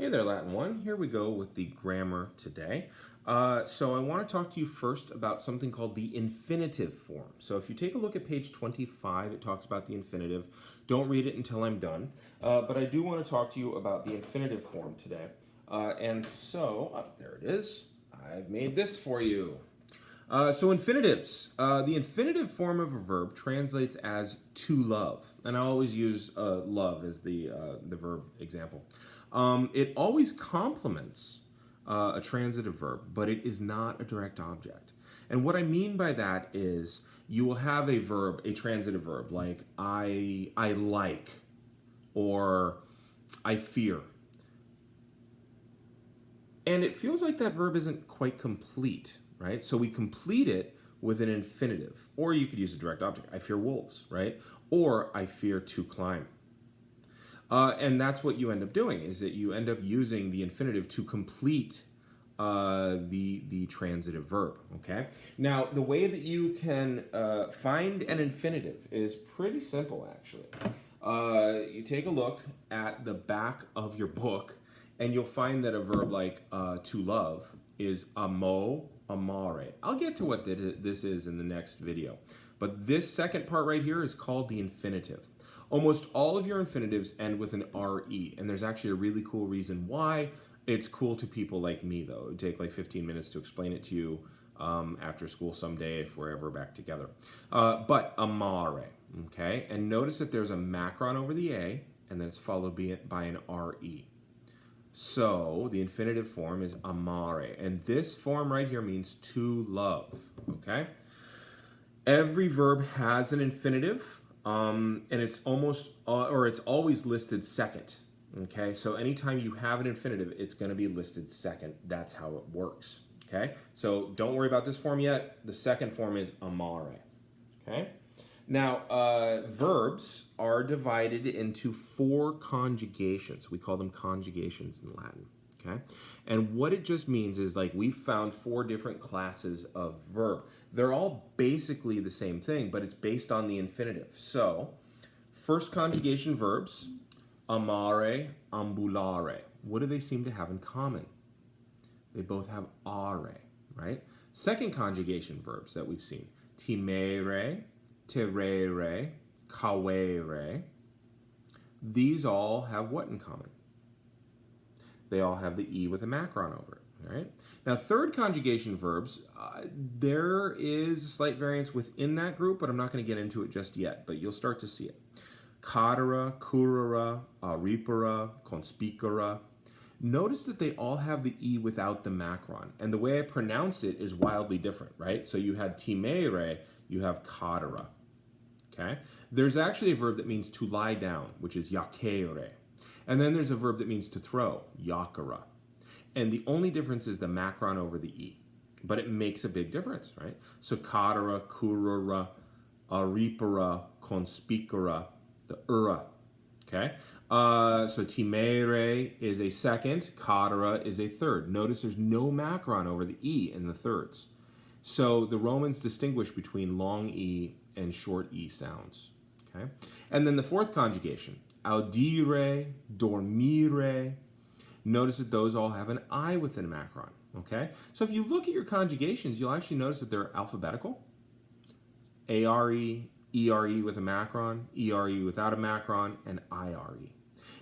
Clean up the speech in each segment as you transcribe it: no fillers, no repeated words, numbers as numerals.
Hey there, Latin 1. Here we go with the grammar today. So I want to talk to you first about something called the infinitive form. So if you take a look at page 25, it talks about the infinitive. Don't read it until I'm done. But I do want to talk to you about the infinitive form today. There it is. I've made this for you. So infinitives. The infinitive form of a verb translates as to love. And I always use love as the verb example. It always complements a transitive verb, but it is not a direct object. And what I mean by that is you will have a verb, a transitive verb, like I like or I fear. And it feels like that verb isn't quite complete, right? So we complete it with an infinitive. Or you could use a direct object. I fear wolves, right? Or I fear to climb. And that's what you end up doing, is that you end up using the infinitive to complete the transitive verb, okay? Now, the way that you can find an infinitive is pretty simple, actually. You take a look at the back of your book, and you'll find that a verb like to love is amo, amare. I'll get to what this is in the next video. But this second part right here is called the infinitive. Almost all of your infinitives end with an RE, and there's actually a really cool reason why. It's cool to people like me, though. It would take like 15 minutes to explain it to you after school someday if we're ever back together. But amare, okay? And notice that there's a macron over the A, and then it's followed by an RE. So the infinitive form is amare, and this form right here means to love, okay? Every verb has an infinitive. And it's it's always listed second, okay? So anytime you have an infinitive, it's going to be listed second. That's how it works, okay? So don't worry about this form yet. The second form is amare, okay? Now, verbs are divided into 4 conjugations. We call them conjugations in Latin, okay? And what it just means is, like, we found 4 different classes of verb. They're all basically the same thing, but it's based on the infinitive. So, first conjugation verbs, amare, ambulare. What do they seem to have in common? They both have are, right? Second conjugation verbs that we've seen, timere, terere, cavere. These all have what in common? They all have the E with a macron over it. All right. Now, third conjugation verbs, there is a slight variance within that group, but I'm not going to get into it just yet, but you'll start to see it. Cadere, curō, errāre, conspicere. Notice that they all have the E without the macron, and the way I pronounce it is wildly different, right? So you had timere, you have cadere. Okay? There's actually a verb that means to lie down, which is iacere. And then there's a verb that means to throw, iacere. And the only difference is the macron over the E. But it makes a big difference, right? So cadere, curō, errāre, conspicere, the okay? So timere is a second, cadere is a third. Notice there's no macron over the E in the thirds. So the Romans distinguish between long E and short E sounds, okay? And then the fourth conjugation, audire, dormire. Notice that those all have an I within a macron, okay? So if you look at your conjugations, you'll actually notice that they're alphabetical. ARE, ERE with a macron, ERE without a macron, and IRE.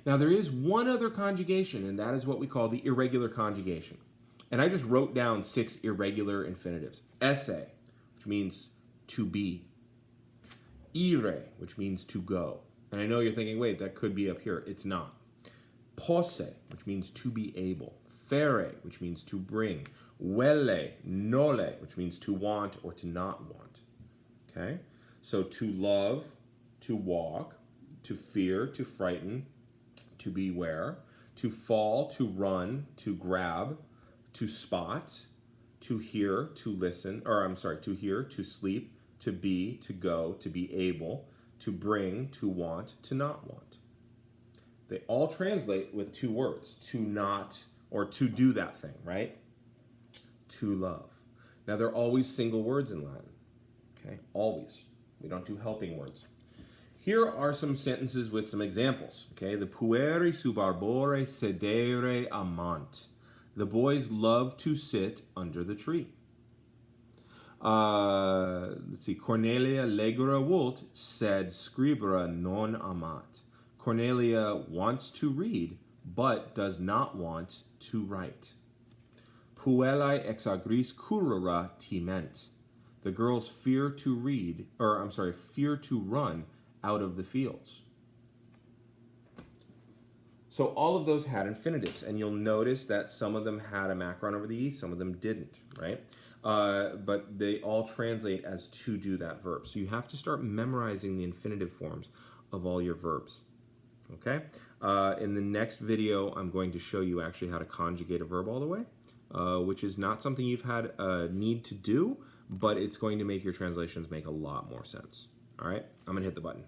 Now there is one other conjugation, and that is what we call the irregular conjugation. And I just wrote down 6 irregular infinitives. Esse, which means to be. Ire, which means to go. And I know you're thinking, wait, that could be up here. It's not. Posse, which means to be able. Faire, which means to bring. Vulle, nolle, which means to want or to not want. Okay? So to love, to walk, to fear, to frighten, to beware, to fall, to run, to grab, to spot, to hear, to listen, to hear, to sleep, to be, to go, to be able, to bring, to want, to not want. They all translate with 2 words, to not, or to do that thing, right? To love. Now, they're always single words in Latin, okay? Always. We don't do helping words. Here are some sentences with some examples. Okay, the pueri sub arbore sedere amant. The boys love to sit under the tree. Let's see. Cornelia legere vult, sed scribere non amat. Cornelia wants to read, but does not want to write. Puellae ex agris currō timent. The girls fear to run out of the fields. So all of those had infinitives, and you'll notice that some of them had a macron over the E, some of them didn't, right? But they all translate as to do that verb. So you have to start memorizing the infinitive forms of all your verbs, okay? In the next video, I'm going to show you actually how to conjugate a verb all the way, which is not something you've had a need to do, but it's going to make your translations make a lot more sense. All right, I'm gonna hit the button.